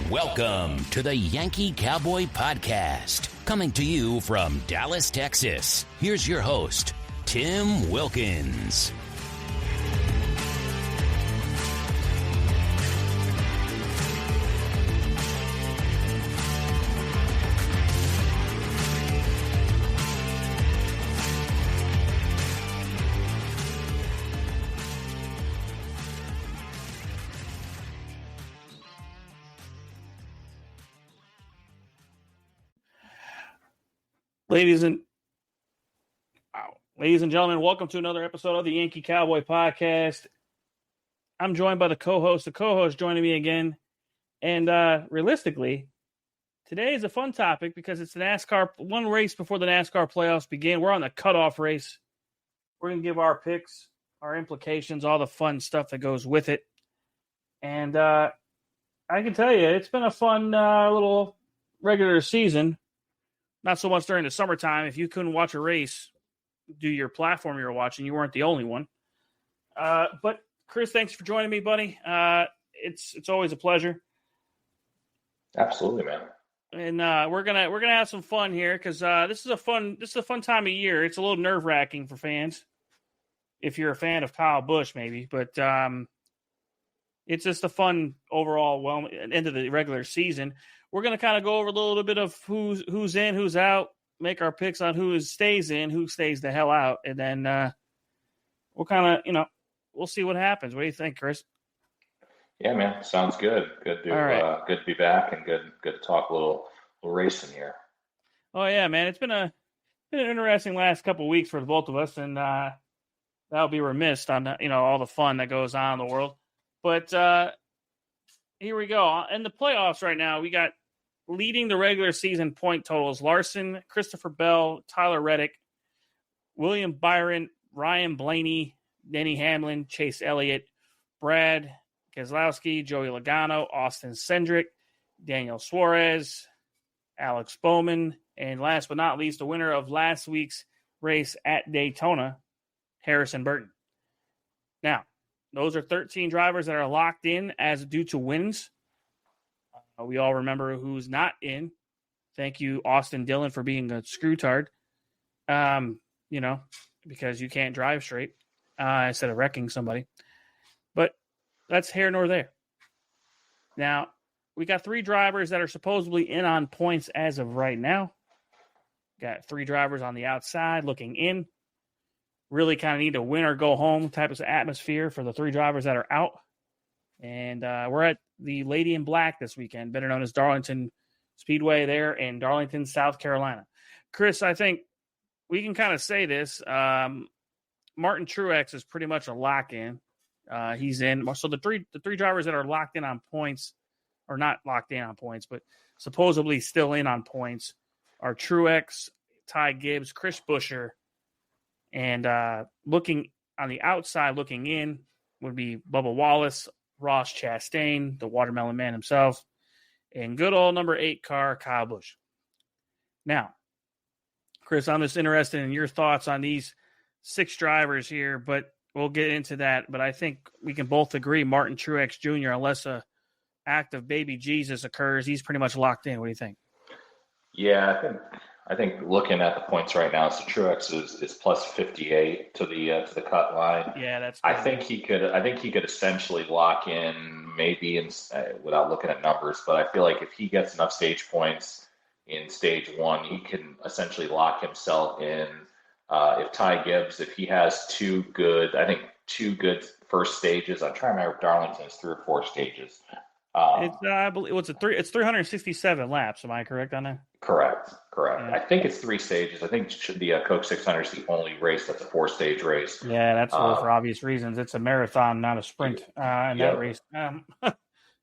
Welcome to the Yankee Cowboy Podcast, coming to you from Dallas, Texas. Here's your host, Tim Wilkins. Ladies and gentlemen, welcome to another episode of the Yankee Cowboy Podcast. I'm joined by the co-host joining me again. And realistically, today is a fun topic because it's the NASCAR, one race before the NASCAR playoffs begin. We're on the cutoff race. We're going to give our picks, our implications, all the fun stuff that goes with it. And I can tell you, it's been a fun little regular season. Not so much during the summertime. If you couldn't watch a race, do your platform you were watching, you weren't the only one. But Chris, thanks for joining me, buddy. It's always a pleasure. Absolutely, man. And we're gonna have some fun here because this is a fun time of year. It's a little nerve-wracking for fans if you're a fan of Kyle Busch, maybe. But it's just a fun overall end of the regular season. We're going to kind of go over a little bit of who's in, who's out, make our picks on who stays in, who stays the hell out, and then we'll kind of, we'll see what happens. What do you think, Chris? Yeah, man, sounds good. Good to be back, and good to talk a little racing here. Oh yeah, man, it's been an interesting last couple of weeks for both of us, and that'll be remiss on all the fun that goes on in the world. But here we go. In the playoffs right now, we got leading the regular season point totals: Larson, Christopher Bell, Tyler Reddick, William Byron, Ryan Blaney, Denny Hamlin, Chase Elliott, Brad Keselowski, Joey Logano, Austin Cindric, Daniel Suarez, Alex Bowman, and last but not least, the winner of last week's race at Daytona, Harrison Burton. Now, those are 13 drivers that are locked in as due to wins. We all remember who's not in. Thank you, Austin Dillon, for being a screw-tard. Because you can't drive straight instead of wrecking somebody. But that's here nor there. Now, we got 3 drivers that are supposedly in on points as of right now. Got 3 drivers on the outside looking in. Really kind of need a win or go home type of atmosphere for the 3 drivers that are out. And we're at the Lady in Black this weekend, better known as Darlington Speedway there in Darlington, South Carolina. Chris, I think we can kind of say this. Martin Truex is pretty much a lock-in. He's in. So the three drivers that are locked in on points, or not locked in on points, but supposedly still in on points, are Truex, Ty Gibbs, Chris Buescher, and looking on the outside, looking in, would be Bubba Wallace, Ross Chastain, the Watermelon Man himself, and good old number 8 car, Kyle Busch. Now, Chris, I'm just interested in your thoughts on these 6 drivers here, but we'll get into that. But I think we can both agree Martin Truex Jr., unless a act of baby Jesus occurs, he's pretty much locked in. What do you think? Yeah, I think looking at the points right now, so Truex is plus 58 to the cut line. Yeah, that's. I think he could essentially lock in maybe without looking at numbers, but I feel like if he gets enough stage points in stage 1, he can essentially lock himself in. If Ty Gibbs, if he has 2 good first stages, I'm trying to remember if Darlington is 3 or 4 stages. I believe it's 367 laps. Am I correct on that? Correct. Yeah. I think it's 3 stages. I think the Coke 600 is the only race that's a 4-stage race. Yeah, that's for obvious reasons. It's a marathon, not a sprint that race.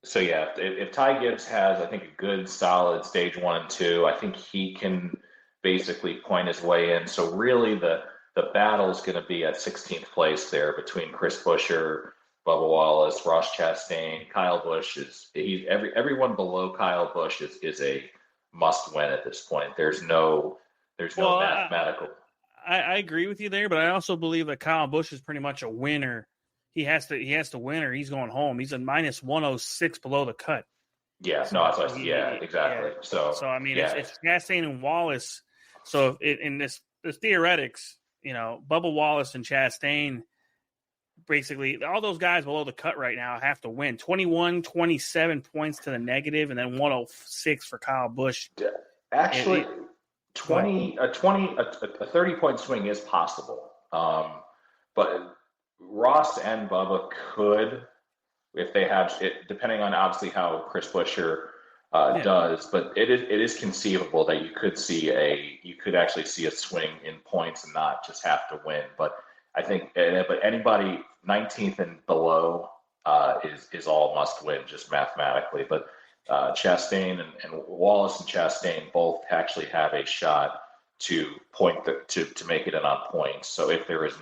So yeah, if Ty Gibbs has, I think, a good solid stage 1 and 2, I think he can basically point his way in. So really, the battle is going to be at 16th place there between Chris Buescher, Bubba Wallace, Ross Chastain. Kyle Busch everyone below Kyle Busch is a must win at this point. There's no mathematical. I agree with you there, but I also believe that Kyle Busch is pretty much a winner. He has to win or he's going home. He's a minus 106 below the cut. Yeah, So, no, that's what exactly. yeah. So I mean, yeah, it's Chastain and Wallace. So in this theoretics, Bubba Wallace and Chastain, basically all those guys below the cut right now have to win 21, 27 points to the negative, and then 106 for Kyle Busch. actually, 30-point swing is possible. But Ross and Bubba could, if they have it, depending on obviously how Chris Buescher does. But it is conceivable that you could actually see a swing in points and not just have to win. But I think, but anybody 19th and below is all must win just mathematically. But Chastain and Wallace and Chastain both actually have a shot to to make it in on points. So if there's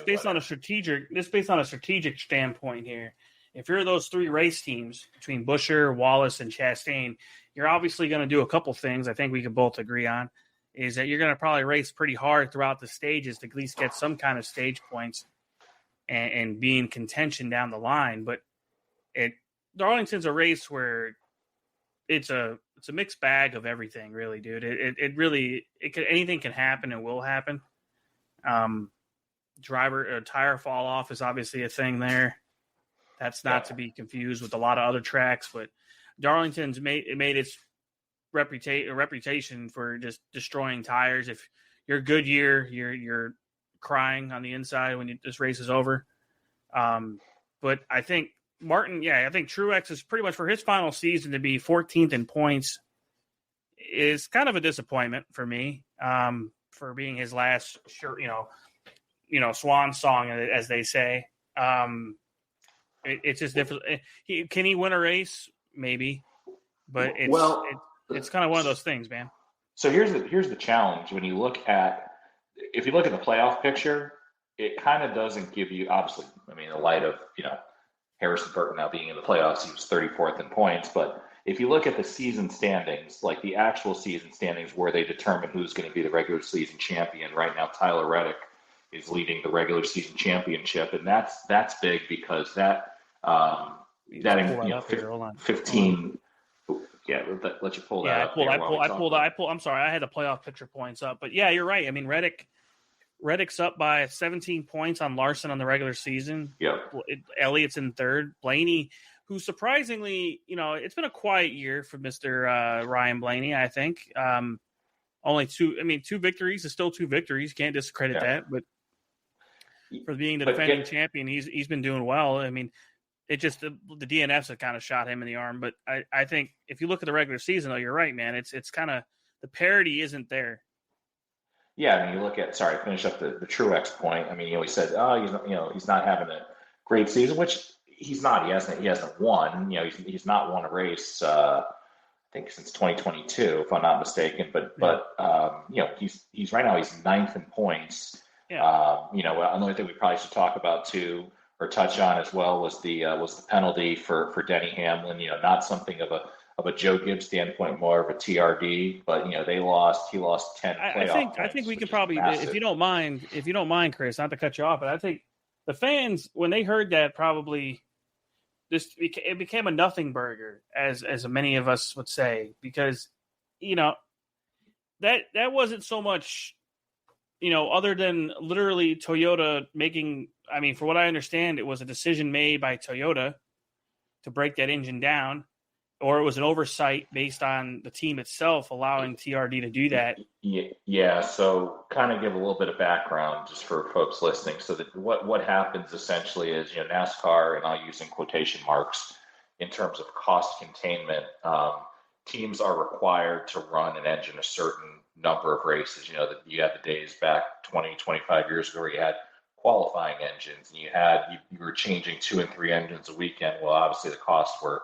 based on a strategic standpoint here. If you're those three race teams between Buescher, Wallace, and Chastain, you're obviously going to do a couple things I think we can both agree on, is that you're going to probably race pretty hard throughout the stages to at least get some kind of stage points and be in contention down the line. But Darlington's a race where it's a mixed bag of everything, really, dude. Anything can happen and will happen. Tire fall off is obviously a thing there. That's not to be confused with a lot of other tracks, but Darlington's made its reputation for just destroying tires. If you're Goodyear, you're crying on the inside when this race is over. But I think I think Truex is pretty much, for his final season to be 14th in points is kind of a disappointment for me. For being his last swan song, as they say. It's just different. Can he win a race? Maybe, but it's kind of one of those things, man. So here's the challenge. If you look at the playoff picture, it kind of doesn't give you, obviously, I mean, in the light of, Harrison Burton now being in the playoffs, he was 34th in points. But if you look at the season standings, like the actual season standings where they determine who's going to be the regular season champion, right now Tyler Reddick is leading the regular season championship. And that's big because that 15. Yeah, let you pull that up. I'm sorry, I had the playoff picture points up, but yeah, you're right. I mean, Reddick's up by 17 points on Larson on the regular season. Yep. Elliott's in third. Blaney, who surprisingly, it's been a quiet year for Mr. Ryan Blaney, I think. Only two victories is still two victories. Can't discredit that, but for being the defending champion, he's been doing well. I mean, it just the DNFs have kind of shot him in the arm. But I think if you look at the regular season, though, you're right, man. It's kind of the parity isn't there. Yeah, I mean, you look at finish up the Truex point. I mean, he said, he's not having a great season, which he's not. He hasn't won. He's not won a race. I think since 2022, if I'm not mistaken. But he's right now he's ninth in points. Yeah. Another thing we probably should talk about too, or touch on as well, was the penalty for Denny Hamlin. Not something of a Joe Gibbs standpoint, more of a TRD. But he lost 10 playoff points. I think we could probably, if you don't mind, Chris, not to cut you off, but I think the fans, when they heard that, probably it became a nothing burger, as many of us would say, because that wasn't so much. Other than literally Toyota making, I mean, for what I understand, it was a decision made by Toyota to break that engine down, or it was an oversight based on the team itself allowing TRD to do that. Yeah. So kind of give a little bit of background just for folks listening. So that what happens essentially is, NASCAR, and I'll use in quotation marks, in terms of cost containment, teams are required to run an engine a certain number of races. That you had the days back 20, 25 years ago where you had qualifying engines, and you were changing 2 and 3 engines a weekend. Well, obviously the costs were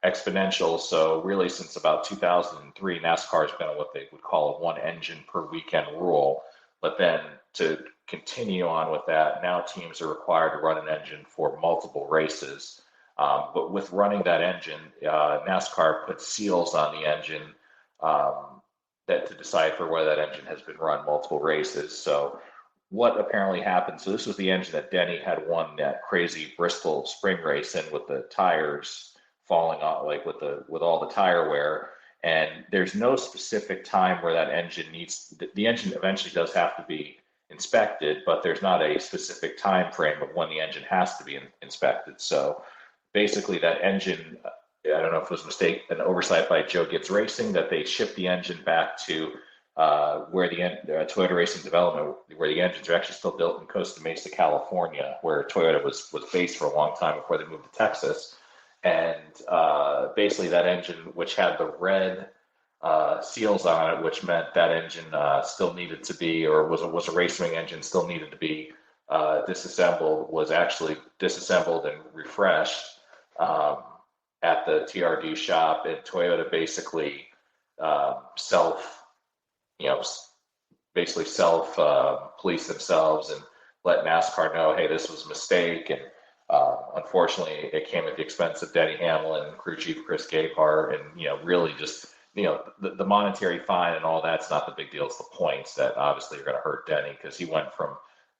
exponential. So really, since about 2003, NASCAR has been on what they would call a 1 engine per weekend rule. But then to continue on with that, now teams are required to run an engine for multiple races. But with running that engine, NASCAR puts seals on the engine that to decipher whether that engine has been run multiple races. So what apparently happened, so this was the engine that Denny had won that crazy Bristol spring race in with the tires falling off, like with all the tire wear. And there's no specific time where that engine the engine eventually does have to be inspected, but there's not a specific time frame of when the engine has to be inspected. So basically that engine, I don't know if it was a mistake, an oversight by Joe Gibbs Racing, that they shipped the engine back to where the Toyota Racing Development, where the engines are actually still built in Costa Mesa, California, where Toyota was based for a long time before they moved to Texas. And basically that engine, which had the red seals on it, which meant that engine still needed to be, or was a racing engine, still needed to be disassembled, was actually disassembled and refreshed at the TRD shop. And Toyota basically police themselves and let NASCAR know, hey, this was a mistake. And unfortunately, it came at the expense of Denny Hamlin, crew chief Chris Gabehart, and really just the monetary fine and all that's not the big deal. It's the points that obviously are going to hurt Denny, because he went from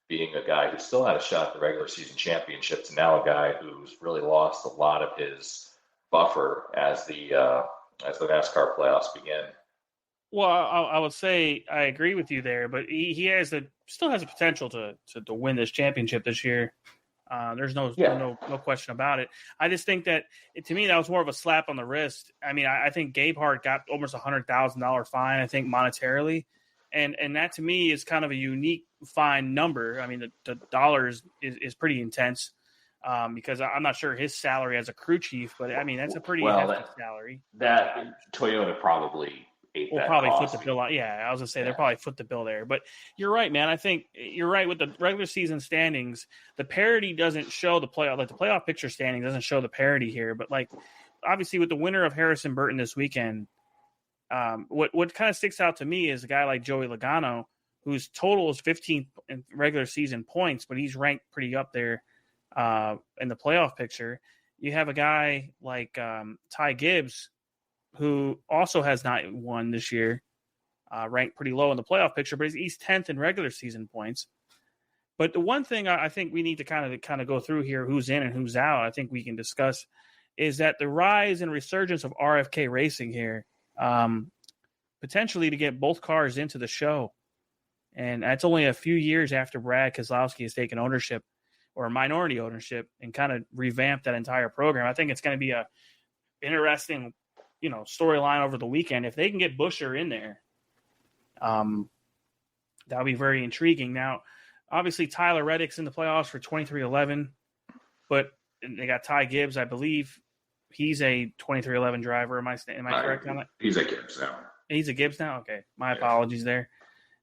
being a guy who still had a shot at the regular season championship to now a guy who's really lost a lot of his buffer as the NASCAR playoffs begin. Well, I would say I agree with you there, but he still has the potential to win this championship this year. There's no question about it. I just think that, to me, that was more of a slap on the wrist. I mean, I think Gabehart got almost $100,000 fine, I think, monetarily. And that, to me, is kind of a unique fine number. I mean, the dollars is pretty intense because I'm not sure his salary as a crew chief, but, I mean, that's a pretty hefty salary. That Toyota probably foot the bill. Yeah, I was going to say they'll probably foot the bill there. But you're right, man. I think you're right with the regular season standings. The parity doesn't show the playoff. Like the playoff picture standing doesn't show the parity here. But like obviously with the winner of Harrison Burton this weekend, what kind of sticks out to me is a guy like Joey Logano, whose total is 15 in regular season points, but he's ranked pretty up there in the playoff picture. You have a guy like Ty Gibbs, who also has not won this year, ranked pretty low in the playoff picture, but he's 10th in regular season points. But the one thing I think we need to kind of go through here, who's in and who's out, I think we can discuss, is that the rise and resurgence of RFK Racing here, potentially to get both cars into the show. And that's only a few years after Brad Keselowski has taken ownership, or minority ownership, and kind of revamped that entire program. I think it's going to be a interesting storyline over the weekend. If they can get Buescher in there, that'll be very intriguing. Now, obviously, Tyler Reddick's in the playoffs for 2311, but they got Ty Gibbs. I believe he's a 2311 driver. Am I correct on that? He's a Gibbs now. He's a Gibbs now? Okay. My apologies there.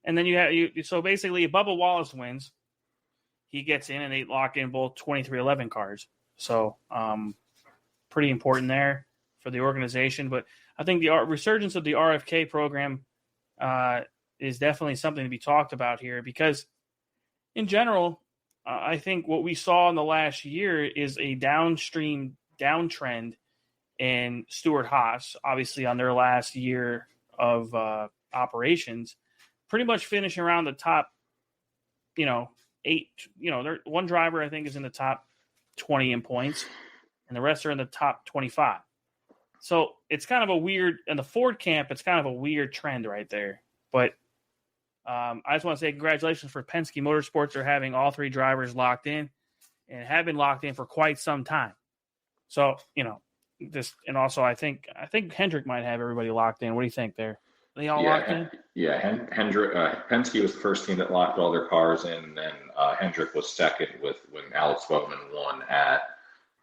And then so basically, Bubba Wallace wins. He gets in, and they lock in both 2311 cars. So, pretty important there for the organization. But I think the resurgence of the RFK program is definitely something to be talked about here, because in general, I think what we saw in the last year is a downtrend in Stewart-Haas, obviously on their last year of operations, pretty much finishing around the top, 8, one driver I think is in the top 20 in points, and the rest are in the top 25. So it's kind of a weird, in the Ford camp, it's kind of a weird trend right there. But I just want to say congratulations for Penske Motorsports for having all 3 drivers locked in, and have been locked in for quite some time. So, and also I think Hendrick might have everybody locked in. What do you think there? Are they all locked in? Yeah, Penske was the first team that locked all their cars in, and then Hendrick was second when Alex Bowman won at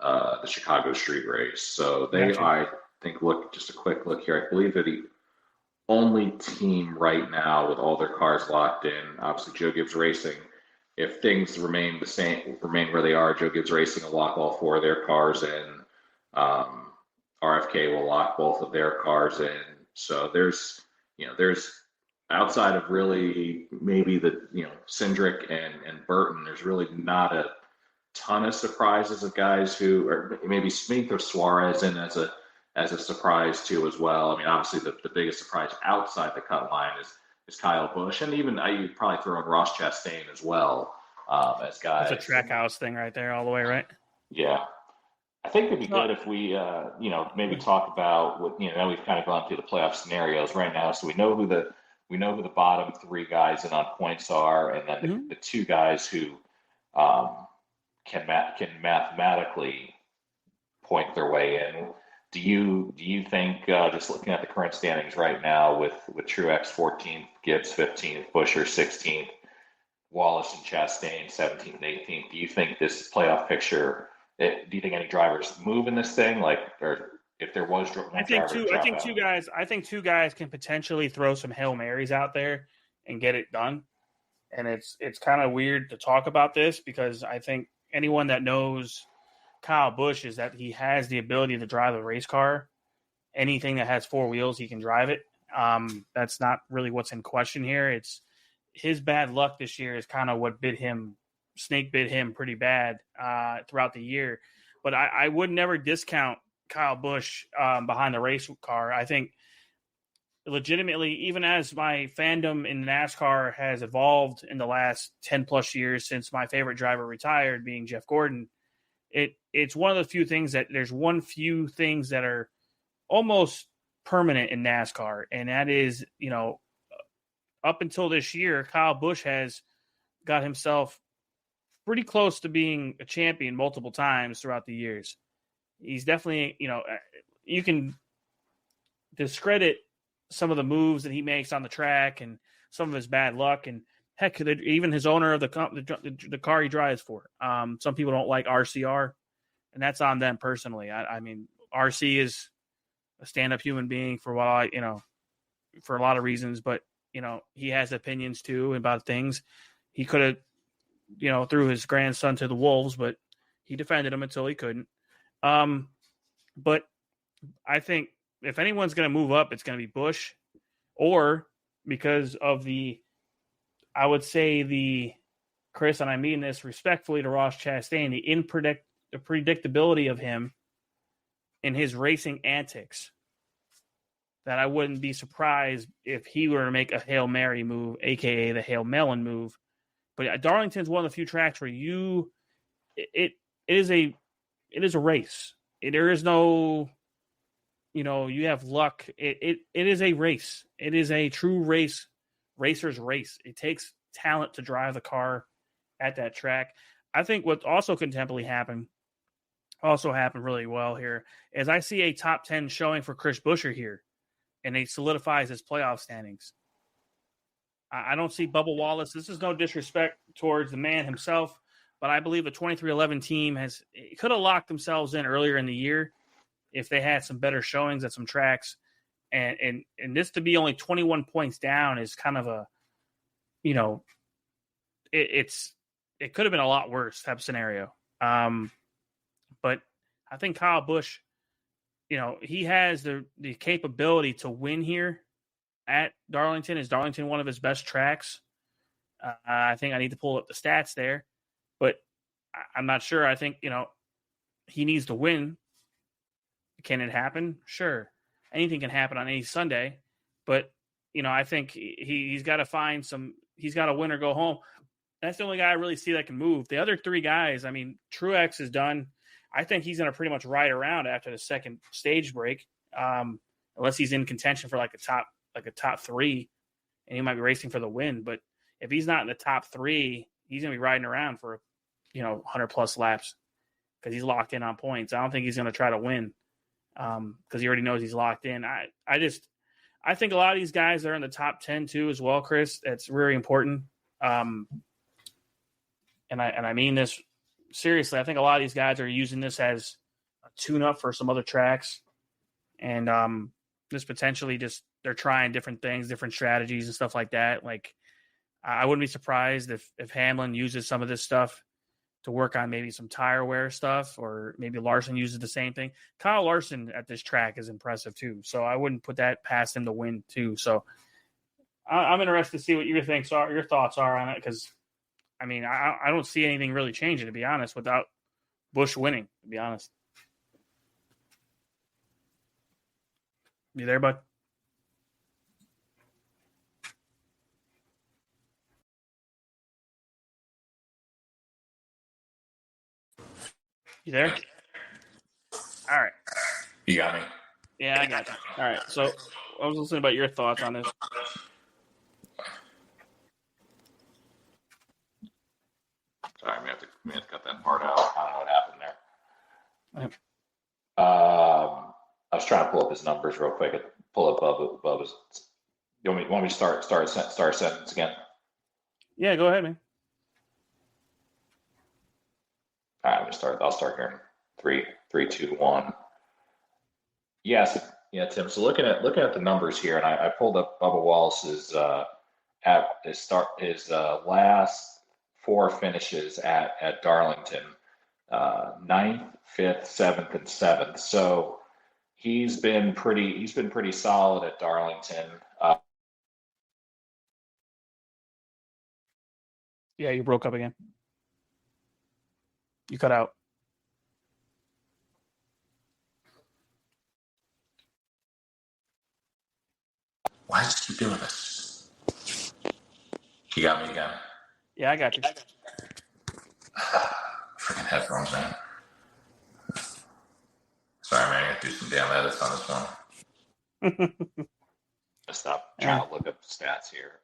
the Chicago Street Race. So I think, just a quick look here. I believe they're the only team right now with all their cars locked in. Obviously, Joe Gibbs Racing, if things remain where they are, Joe Gibbs Racing will lock all 4 of their cars in. RFK will lock both of their cars in. So there's outside of really maybe Cindric and Burton, there's really not a ton of surprises of guys who, or maybe Smith or Suarez in as a surprise too as well. I mean, obviously the biggest surprise outside the cut line is Kyle Busch, and even you'd probably throw in Ross Chastain as well as guys. That's a Trackhouse thing right there all the way, right? Yeah. I think it'd be good if we, maybe talk about what, now we've kind of gone through the playoff scenarios right now, so we know who the bottom three guys in on points are, and then the two guys who can mathematically point their way in. Do you think, just looking at the current standings right now with Truex 14th, Gibbs 15th, Buescher 16th, Wallace and Chastain 17th and 18th, do you think this playoff picture? Do you think any drivers move in this thing? Or if there was one driver, I think two guys can potentially throw some Hail Marys out there and get it done. And it's kind of weird to talk about this because I think anyone that knows Kyle Busch is that he has the ability to drive a race car. Anything that has four wheels, he can drive it. That's not really what's in question here. It's his bad luck this year is kind of what snake bit him pretty bad throughout the year. But I would never discount Kyle Busch behind the race car. I think legitimately, even as my fandom in NASCAR has evolved in the last 10 plus years since my favorite driver retired, being Jeff Gordon, it's one of the few things that are almost permanent in NASCAR. And that is, up until this year, Kyle Busch has got himself pretty close to being a champion multiple times throughout the years. He's definitely, you can discredit some of the moves that he makes on the track and some of his bad luck, and heck, even his owner of the car he drives for. Some people don't like RCR, and that's on them personally. I mean, RC is a stand-up human being for for a lot of reasons, but he has opinions too about things. He could have, threw his grandson to the wolves, but he defended him until he couldn't. But I think if anyone's going to move up, it's going to be Busch, or because of I would say Chris, and I mean this respectfully to Ross Chastain, the predictability of him in his racing antics, that I wouldn't be surprised if he were to make a Hail Mary move, aka the Hail Melon move. But Darlington's one of the few tracks where it is a race. There is no, you have luck. It is a race. It is a true racer's race. It takes talent to drive the car at that track. I think what also contemporarily happened really well here is I see a top 10 showing for Chris Buescher here, and it solidifies his playoff standings. I don't see Bubba Wallace. This is no disrespect towards the man himself, but I believe the 2311 team could have locked themselves in earlier in the year if they had some better showings at some tracks. And this to be only 21 points down is kind of a, it could have been a lot worse type of scenario. But I think Kyle Busch, he has the capability to win here at Darlington. Is Darlington one of his best tracks? I think I need to pull up the stats there, but I'm not sure. I think, he needs to win. Can it happen? Sure. Anything can happen on any Sunday, but, I think he's got to he's got to win or go home. That's the only guy I really see that can move. The other three guys, I mean, Truex is done. I think he's going to pretty much ride around after the second stage break, unless he's in contention for like a top three, and he might be racing for the win. But if he's not in the top three, he's going to be riding around for 100 plus laps because he's locked in on points. I don't think he's going to try to win because he already knows he's locked in. I think a lot of these guys are in the top 10 too as well, Chris. That's very important. And I mean this seriously. I think a lot of these guys are using this as a tune-up for some other tracks, and this potentially just they're trying different things, different strategies and stuff like that. Like I wouldn't be surprised if Hamlin uses some of this stuff to work on maybe some tire wear stuff, or maybe Larson uses the same thing. Kyle Larson at this track is impressive too, so I wouldn't put that past him to win too. So I'm interested to see what your thoughts are on it, because I mean I don't see anything really changing, to be honest, without Busch winning. To be honest, you there, bud? You there? You got me? Yeah, I got you. All right. So I was listening about your thoughts on this. Sorry, we have to cut that part out. I don't know what happened there. Right. I was trying to pull up his numbers real quick. Pull up Bubba's. You want me to start a sentence again? Yeah, go ahead, man. All right, I'll start here in 3, 2, 1. Yes, yeah, Tim. So looking at the numbers here, and I pulled up Bubba Wallace's last 4 finishes at Darlington, 9th, 5th, 7th, and 7th. So he's been pretty solid at Darlington. Yeah, you broke up again. You cut out. Why does it keep doing this? You got me again. Yeah, I got you. Freaking headphones, man. Sorry, man. I got to do some damn edits on this one. Stop trying to look up stats here.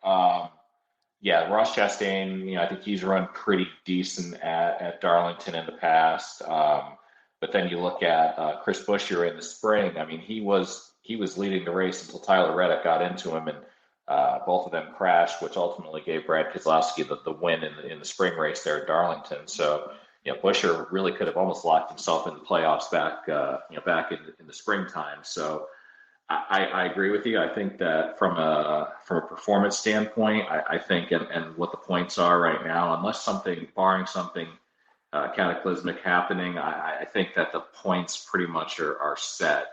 Yeah, Ross Chastain, I think he's run pretty decent at Darlington in the past. But then you look at Chris Buescher in the spring. I mean, he was leading the race until Tyler Reddick got into him, and both of them crashed, which ultimately gave Brad Keselowski the win in the spring race there at Darlington. So, Buescher really could have almost locked himself in the playoffs back in the springtime. So, I agree with you. I think that from a performance standpoint, I think and what the points are right now, barring something cataclysmic happening, I think that the points pretty much are set.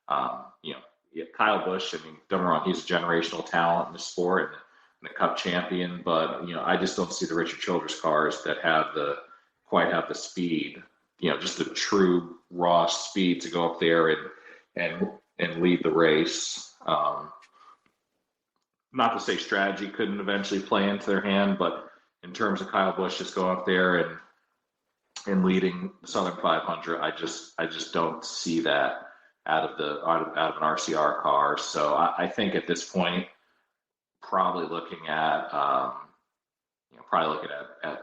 Kyle Busch, don't get me wrong, he's a generational talent in the sport and a Cup champion, but I just don't see the Richard Childress cars that quite have the speed, just the true raw speed to go up there and lead the race. Not to say strategy couldn't eventually play into their hand, but in terms of Kyle Busch just going up there and leading the Southern 500, I just don't see that out of an RCR car. So I think at this point, probably looking at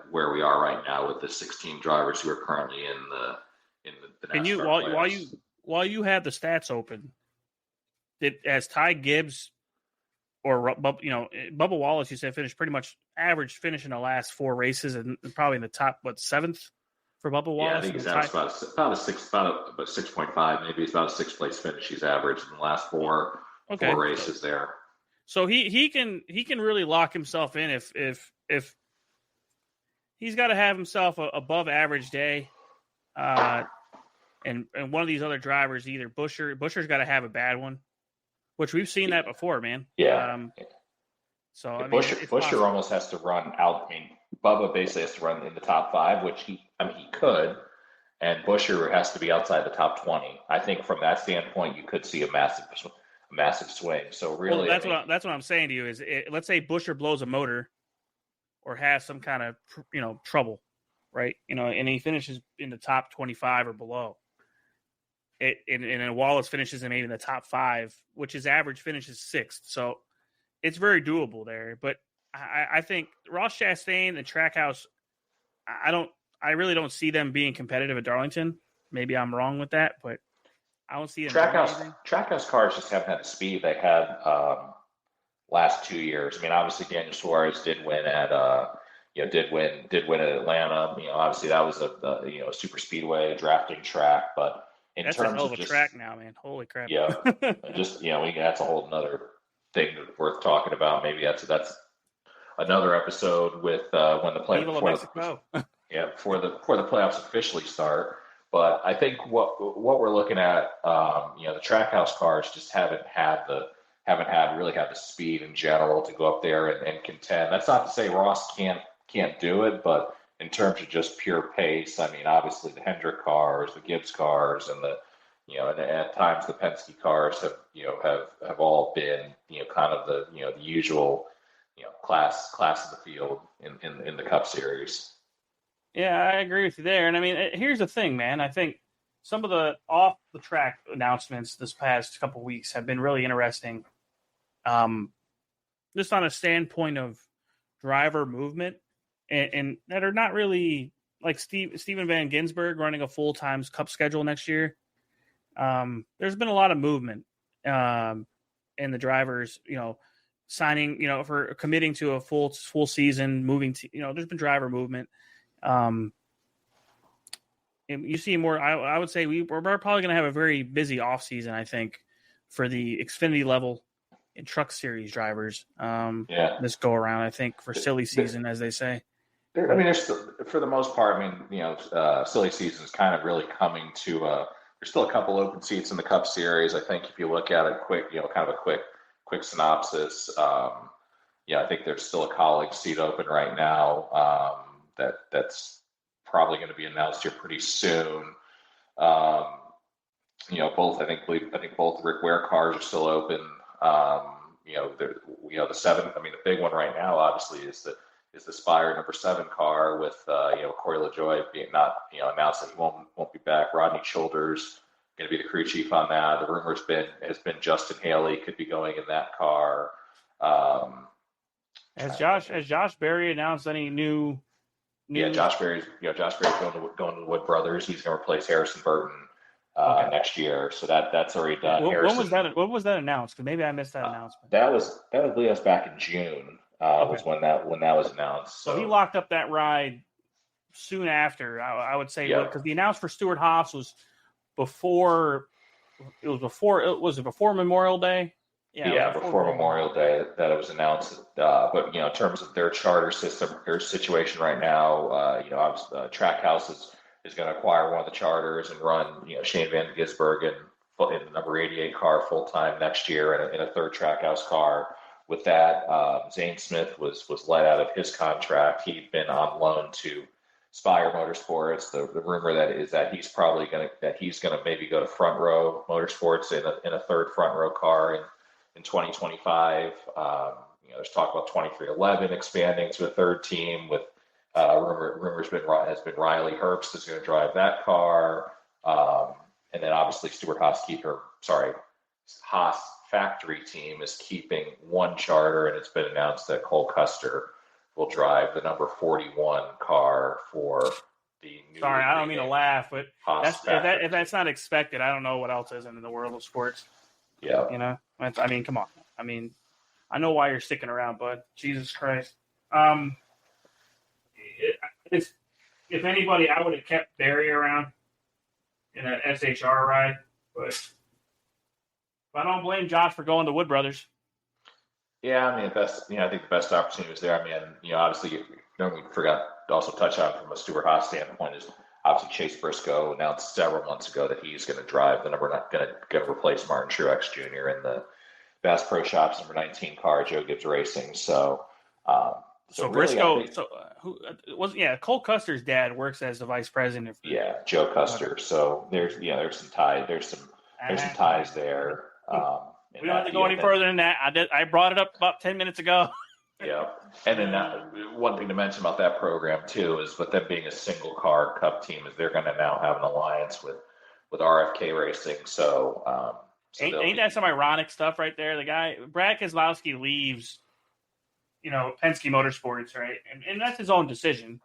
where we are right now with the 16 drivers who are currently in the NASCAR Can you while you have the stats open, as Ty Gibbs or Bubba Wallace, you said finished pretty much average finish in the last 4 races and probably in the top 7th for Bubba Wallace. Yeah, I think he's averaged about a 6.5. Maybe it's about a 6th place finish he's averaged in the last 4 races there. So he can really lock himself in if he's got to have himself a above average day. And one of these other drivers, either Buescher's got to have a bad one, which we've seen that before, man. Yeah. Buescher almost has to run out. Bubba basically has to run in the top 5, which he could, and Buescher has to be outside the top 20. I think from that standpoint, you could see a massive swing. So really, that's what I'm saying to you is, let's say Buescher blows a motor or has some kind of trouble, right? And he finishes in the top 25 or below. And Wallace finishes in maybe in the top 5, which his average finish is 6th. So it's very doable there. But I think Ross Chastain and Trackhouse, I really don't see them being competitive at Darlington. Maybe I'm wrong with that, but I don't see them. Trackhouse cars just haven't had the speed they had last 2 years. Obviously Daniel Suarez did win at did win at Atlanta. Obviously that was a super speedway drafting track, but that's a hell of a track now, man. Holy crap. Yeah. That's a whole nother thing worth talking about. Maybe that's another episode with when the before the playoffs officially start. But I think what we're looking at, the Trackhouse cars just haven't really had the speed in general to go up there and contend. That's not to say Ross can't do it, but in terms of just pure pace, obviously the Hendrick cars, the Gibbs cars, and and at times the Penske cars have all been kind of the the usual class of the field in the Cup Series. Yeah, I agree with you there. And here's the thing, man. I think some of the off the track announcements this past couple weeks have been really interesting. Just on a standpoint of driver movement, and that are not really like Steven Van Gisbergen running a full-time Cup schedule next year. There's been a lot of movement in the drivers, signing, for committing to a full season, moving to, there's been driver movement. And you see more. I would say we're probably going to have a very busy off season, I think, for the Xfinity level and Truck Series drivers. This go around, I think, for silly season, as they say. There's still, for the most part, silly season is kind of really coming to. There's still a couple open seats in the Cup Series. I think if you look at it quick, kind of a quick synopsis. I think there's still a colleague seat open right now. That's probably going to be announced here pretty soon. Both I think both Rick Ware cars are still open. The 7. The big one right now, obviously, is the Spire number 7 car with Corey LaJoie being not announced that he won't be back. Rodney Childers going to be the crew chief on that. The rumor has been Justin Haley could be going in that car. Has Josh Berry announced any new? Yeah, Josh Berry's going to the Wood Brothers. He's going to replace Harrison Burton next year. So that's already done. When was that announced? Because maybe I missed that announcement. That was back in June. Was when that was announced. So he locked up that ride soon after. I would say because the announcement for Stuart Haas was before. It was before Memorial Day. Yeah, before Memorial Day that it was announced. But in terms of their charter system, their situation right now, obviously, Trackhouse is going to acquire one of the charters and run Shane Van Gisbergen in the number 88 car full time next year in a third Trackhouse car. With that, Zane Smith was let out of his contract. He'd been on loan to Spire Motorsports. The rumor that he's probably going to maybe go to Front Row Motorsports in a third Front Row car in 2025. There's talk about 2311 expanding to a third team with rumors has been Riley Herbst is going to drive that car. And then obviously Haas factory team is keeping one charter, and it's been announced that Cole Custer will drive the number 41 car for the new. Sorry, I don't mean to laugh, but if that's not expected, I don't know what else isn't in the world of sports. Yeah. Come on. I know why you're sticking around, bud. Jesus Christ. If anybody, I would have kept Barry around in an SHR ride, but I don't blame Josh for going to Wood Brothers. Yeah, I think the best opportunity was there. Obviously, we forgot to also touch on from a Stuart Haas standpoint is obviously Chase Briscoe announced several months ago that he's going to drive the number going to replace Martin Truex Jr. in the Bass Pro Shops number 19 car, Joe Gibbs Racing. So Briscoe. Cole Custer's dad works as the vice president. Joe Custer. So there's some ties. There's some ties there. We don't have to go any further than that. I brought it up about 10 minutes ago. Yeah, and then one thing to mention about that program too is, with them being a single car Cup team, is they're going to now have an alliance with RFK Racing. So, ain't that some ironic stuff right there? The guy Brad Keselowski leaves, Penske Motorsports, right, and that's his own decision,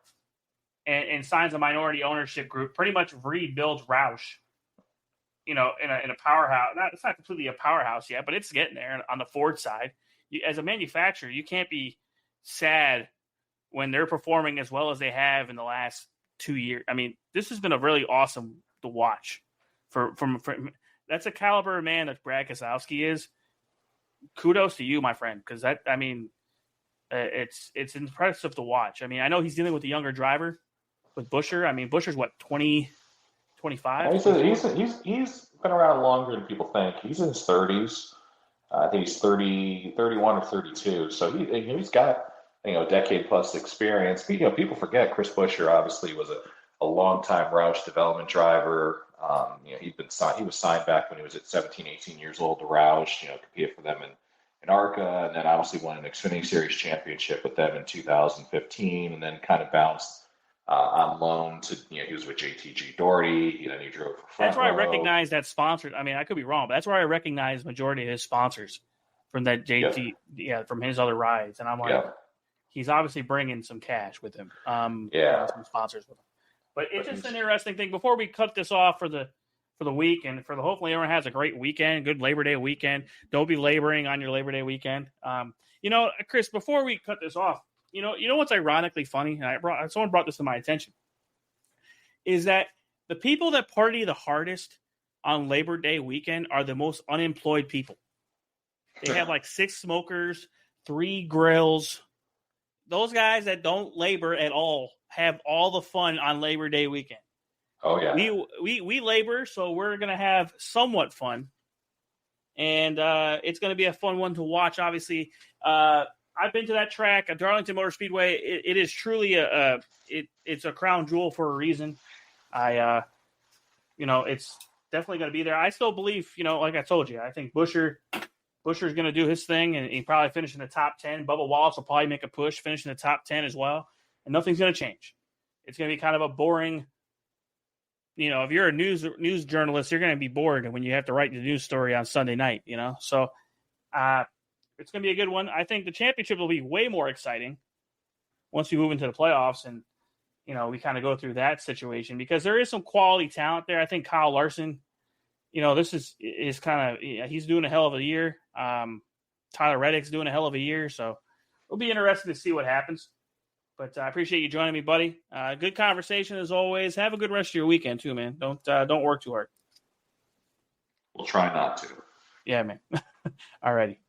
and signs a minority ownership group, pretty much rebuilds Roush. In a powerhouse. It's not completely a powerhouse yet, but it's getting there on the Ford side. As a manufacturer, you can't be sad when they're performing as well as they have in the last 2 years. This has been a really awesome to watch. From that's a caliber of man that Brad Keselowski is. Kudos to you, my friend, because it's impressive to watch. I know he's dealing with a younger driver with Buescher. Buescher's what, 20, 25? He's been around longer than people think. He's in his 30s. I think he's 31 or 32. So he's got a decade plus experience. People forget Chris Buescher obviously was a long-time Roush development driver. He was signed back when he was at 17, 18 years old to Roush. Competed for them in ARCA, and then obviously won an Xfinity Series championship with them in 2015, and then kind of bounced on loan to, he was with JTG Doherty, he drove for Front That's where Row. I recognize that sponsored. I mean, I could be wrong, but that's where I recognize majority of his sponsors from that JT, from his other rides. And I'm like, he's obviously bringing some cash with him. Some sponsors with him. But it's just an interesting thing. Before we cut this off for the week and hopefully everyone has a great weekend, good Labor Day weekend. Don't be laboring on your Labor Day weekend. Chris, before we cut this off, you know what's ironically funny? And someone brought this to my attention, is that the people that party the hardest on Labor Day weekend are the most unemployed people. They have like 6 smokers, 3 grills. Those guys that don't labor at all have all the fun on Labor Day weekend. Oh yeah, we labor, so we're gonna have somewhat fun, and it's gonna be a fun one to watch. Obviously, I've been to that track at Darlington Motor Speedway. It is truly it's a crown jewel for a reason. It's definitely gonna be there. I still believe, like I told you, I think Buescher's going to do his thing, and he probably finish in the top 10. Bubba Wallace will probably make a push, finish in the top 10 as well, and nothing's going to change. It's going to be kind of a boring, if you're a news journalist, you're going to be bored when you have to write the news story on Sunday night, So it's going to be a good one. I think the championship will be way more exciting once we move into the playoffs and, we kind of go through that situation because there is some quality talent there. I think Kyle Larson, this is kind of he's doing a hell of a year. Tyler Reddick's doing a hell of a year, so it'll be interesting to see what happens. But I appreciate you joining me, buddy. Good conversation as always. Have a good rest of your weekend too, man. Don't work too hard. We'll try not to. Yeah, man. All righty.